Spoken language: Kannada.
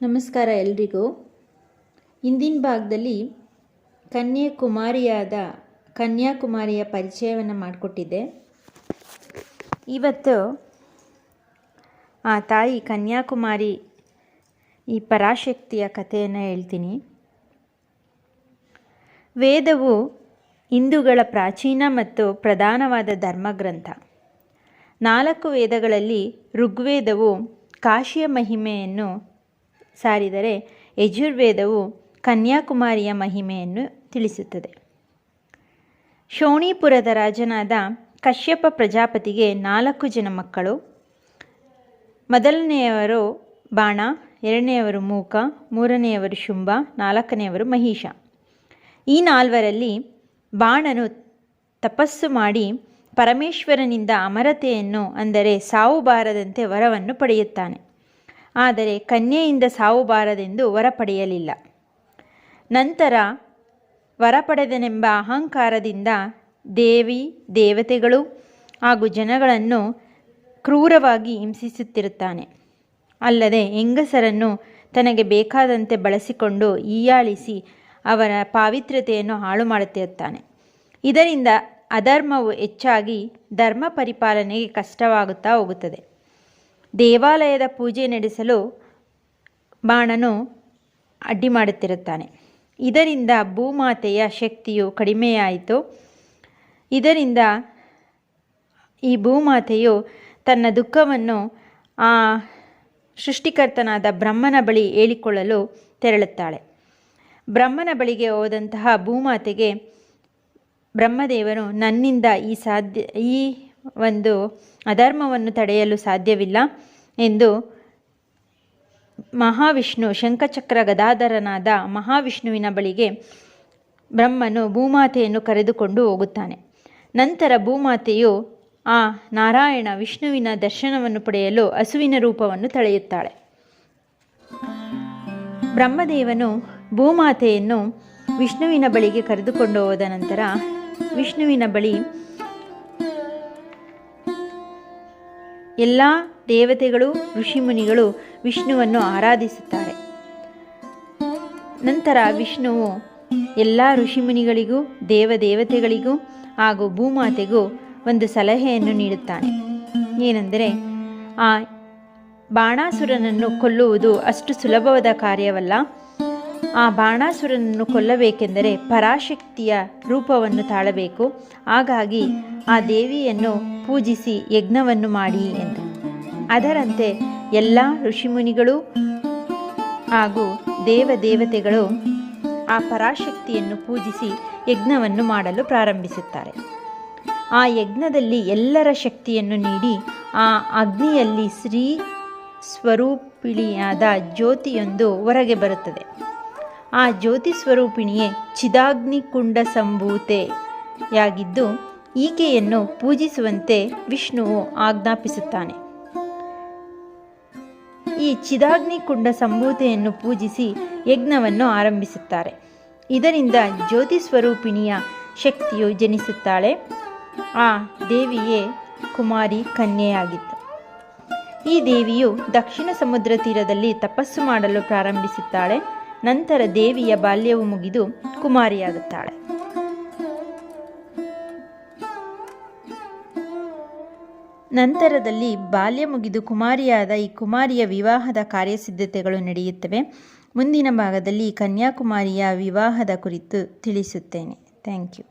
ನಮಸ್ಕಾರ ಎಲ್ರಿಗೂ. ಇಂದಿನ ಭಾಗದಲ್ಲಿ ಕನ್ಯಾಕುಮಾರಿಯ ಪರಿಚಯವನ್ನು ಮಾಡಿಕೊಟ್ಟಿದ್ದೆ. ಇವತ್ತು ಆ ತಾಯಿ ಕನ್ಯಾಕುಮಾರಿ ಈ ಪರಾಶಕ್ತಿಯ ಕಥೆಯನ್ನು ಹೇಳ್ತೀನಿ. ವೇದವು ಹಿಂದೂಗಳ ಪ್ರಾಚೀನ ಮತ್ತು ಪ್ರಧಾನವಾದ ಧರ್ಮಗ್ರಂಥ. 4 ವೇದಗಳಲ್ಲಿ ಋಗ್ವೇದವು ಕಾಶಿಯ ಮಹಿಮೆಯನ್ನು ಸಾರಿದರೆ ಯಜುರ್ವೇದವು ಕನ್ಯಾಕುಮಾರಿಯ ಮಹಿಮೆಯನ್ನು ತಿಳಿಸುತ್ತದೆ. ಶೋಣಿಪುರದ ರಾಜನಾದ ಕಶ್ಯಪ ಪ್ರಜಾಪತಿಗೆ 4 ಜನ ಮಕ್ಕಳು. ಮೊದಲನೆಯವರು ಬಾಣ, ಎರಡನೆಯವರು ಮೂಕ, ಮೂರನೆಯವರು ಶುಂಭ, 4ನೆಯವರು ಮಹಿಷ. ಈ 4ರಲ್ಲಿ ಬಾಣನು ತಪಸ್ಸು ಮಾಡಿ ಪರಮೇಶ್ವರನಿಂದ ಅಮರತೆಯನ್ನು, ಅಂದರೆ ಸಾವು ಬಾರದಂತೆ ವರವನ್ನು ಪಡೆಯುತ್ತಾನೆ. ಆದರೆ ಕನ್ಯೆಯಿಂದ ಸಾವು ಬಾರದೆಂದು ವರ ಪಡೆಯಲಿಲ್ಲ. ನಂತರ ವರ ಪಡೆದನೆಂಬ ಅಹಂಕಾರದಿಂದ ದೇವತೆಗಳು ಹಾಗೂ ಜನಗಳನ್ನು ಕ್ರೂರವಾಗಿ ಹಿಂಸಿಸುತ್ತಿರುತ್ತಾನೆ. ಅಲ್ಲದೆ ಹೆಂಗಸರನ್ನು ತನಗೆ ಬೇಕಾದಂತೆ ಬಳಸಿಕೊಂಡು ಹೀಯಾಳಿಸಿ ಅವರ ಪಾವಿತ್ರ್ಯತೆಯನ್ನು ಹಾಳು ಮಾಡುತ್ತಿರುತ್ತಾನೆ. ಇದರಿಂದ ಅಧರ್ಮವು ಹೆಚ್ಚಾಗಿ ಧರ್ಮ ಪರಿಪಾಲನೆಗೆ ಕಷ್ಟವಾಗುತ್ತಾ ಹೋಗುತ್ತದೆ. ದೇವಾಲಯದ ಪೂಜೆ ನಡೆಸಲು ಬಾಣನು ಅಡ್ಡಿ ಮಾಡುತ್ತಿರುತ್ತಾನೆ. ಇದರಿಂದ ಭೂಮಾತೆಯ ಶಕ್ತಿಯು ಕಡಿಮೆಯಾಯಿತು. ಇದರಿಂದ ಈ ಭೂಮಾತೆಯು ತನ್ನ ದುಃಖವನ್ನು ಆ ಸೃಷ್ಟಿಕರ್ತನಾದ ಬ್ರಹ್ಮನ ಬಳಿ ಹೇಳಿಕೊಳ್ಳಲು ತೆರಳುತ್ತಾಳೆ. ಬ್ರಹ್ಮನ ಬಳಿಗೆ ಹೋದಂತಹ ಭೂಮಾತೆಗೆ ಬ್ರಹ್ಮದೇವರು ನನ್ನಿಂದ ಈ ಒಂದು ಅಧರ್ಮವನ್ನು ತಡೆಯಲು ಸಾಧ್ಯವಿಲ್ಲ ಎಂದು ಮಹಾವಿಷ್ಣು, ಶಂಖಚಕ್ರ ಗದಾಧರನಾದ ಮಹಾವಿಷ್ಣುವಿನ ಬಳಿಗೆ ಬ್ರಹ್ಮನು ಭೂಮಾತೆಯನ್ನು ಕರೆದುಕೊಂಡು ಹೋಗುತ್ತಾನೆ. ನಂತರ ಭೂಮಾತೆಯು ಆ ನಾರಾಯಣ ವಿಷ್ಣುವಿನ ದರ್ಶನವನ್ನು ಪಡೆಯಲು ಹಸುವಿನ ರೂಪವನ್ನು ತಳೆಯುತ್ತಾಳೆ. ಬ್ರಹ್ಮದೇವನು ಭೂಮಾತೆಯನ್ನು ವಿಷ್ಣುವಿನ ಬಳಿಗೆ ಕರೆದುಕೊಂಡು ಹೋದ ನಂತರ ವಿಷ್ಣುವಿನ ಬಳಿ ಎಲ್ಲ ದೇವತೆಗಳು, ಋಷಿಮುನಿಗಳು ವಿಷ್ಣುವನ್ನು ಆರಾಧಿಸುತ್ತಾರೆ. ನಂತರ ವಿಷ್ಣುವು ಎಲ್ಲ ಋಷಿಮುನಿಗಳಿಗೂ, ದೇವತೆಗಳಿಗೂ ಹಾಗೂ ಭೂಮಾತೆಗೂ ಒಂದು ಸಲಹೆಯನ್ನು ನೀಡುತ್ತಾನೆ. ಏನೆಂದರೆ, ಆ ಬಾಣಾಸುರನನ್ನು ಕೊಲ್ಲುವುದು ಅಷ್ಟು ಸುಲಭವಾದ ಕಾರ್ಯವಲ್ಲ. ಆ ಬಾಣಾಸುರನನ್ನು ಕೊಲ್ಲಬೇಕೆಂದರೆ ಪರಾಶಕ್ತಿಯ ರೂಪವನ್ನು ತಾಳಬೇಕು. ಹಾಗಾಗಿ ಆ ದೇವಿಯನ್ನು ಪೂಜಿಸಿ ಯಜ್ಞವನ್ನು ಮಾಡಿ ಎಂದು. ಅದರಂತೆ ಎಲ್ಲ ಋಷಿಮುನಿಗಳು ಹಾಗೂ ದೇವತೆಗಳು ಆ ಪರಾಶಕ್ತಿಯನ್ನು ಪೂಜಿಸಿ ಯಜ್ಞವನ್ನು ಮಾಡಲು ಪ್ರಾರಂಭಿಸುತ್ತಾರೆ. ಆ ಯಜ್ಞದಲ್ಲಿ ಎಲ್ಲರ ಶಕ್ತಿಯನ್ನು ನೀಡಿ ಆ ಅಗ್ನಿಯಲ್ಲಿ ಶ್ರೀ ಸ್ವರೂಪಿಣಿಯಾದ ಜ್ಯೋತಿಯೊಂದು ಹೊರಗೆ ಬರುತ್ತದೆ. ಆ ಜ್ಯೋತಿ ಸ್ವರೂಪಿಣಿಯೇ ಚಿದಾಗ್ನಿಕುಂಡ ಸಂಭೂತೆಯಾಗಿದ್ದು ಈಕೆಯನ್ನು ಪೂಜಿಸುವಂತೆ ವಿಷ್ಣುವು ಆಜ್ಞಾಪಿಸುತ್ತಾನೆ. ಈ ಚಿದಾಗ್ನಿಕುಂಡ ಸಂಭೂತೆಯನ್ನು ಪೂಜಿಸಿ ಯಜ್ಞವನ್ನು ಆರಂಭಿಸುತ್ತಾರೆ. ಇದರಿಂದ ಜ್ಯೋತಿ ಸ್ವರೂಪಿಣಿಯ ಶಕ್ತಿಯು ಜನಿಸುತ್ತಾಳೆ. ಆ ದೇವಿಯೇ ಕುಮಾರಿ ಕನ್ಯೆಯಾಗಿತ್ತು. ಈ ದೇವಿಯು ದಕ್ಷಿಣ ಸಮುದ್ರ ತೀರದಲ್ಲಿ ತಪಸ್ಸು ಮಾಡಲು ಪ್ರಾರಂಭಿಸುತ್ತಾಳೆ. ನಂತರ ದೇವಿಯ ಬಾಲ್ಯವು ಮುಗಿದು ಕುಮಾರಿಯಾಗುತ್ತಾಳೆ. ನಂತರದಲ್ಲಿ ಬಾಲ್ಯ ಮುಗಿದು ಕುಮಾರಿಯಾದ ಈ ಕುಮಾರಿಯ ವಿವಾಹದ ಕಾರ್ಯಸಿದ್ಧತೆಗಳು ನಡೆಯುತ್ತವೆ. ಮುಂದಿನ ಭಾಗದಲ್ಲಿ ಕನ್ಯಾಕುಮಾರಿಯ ವಿವಾಹದ ಕುರಿತು ತಿಳಿಸುತ್ತೇನೆ. Thank you.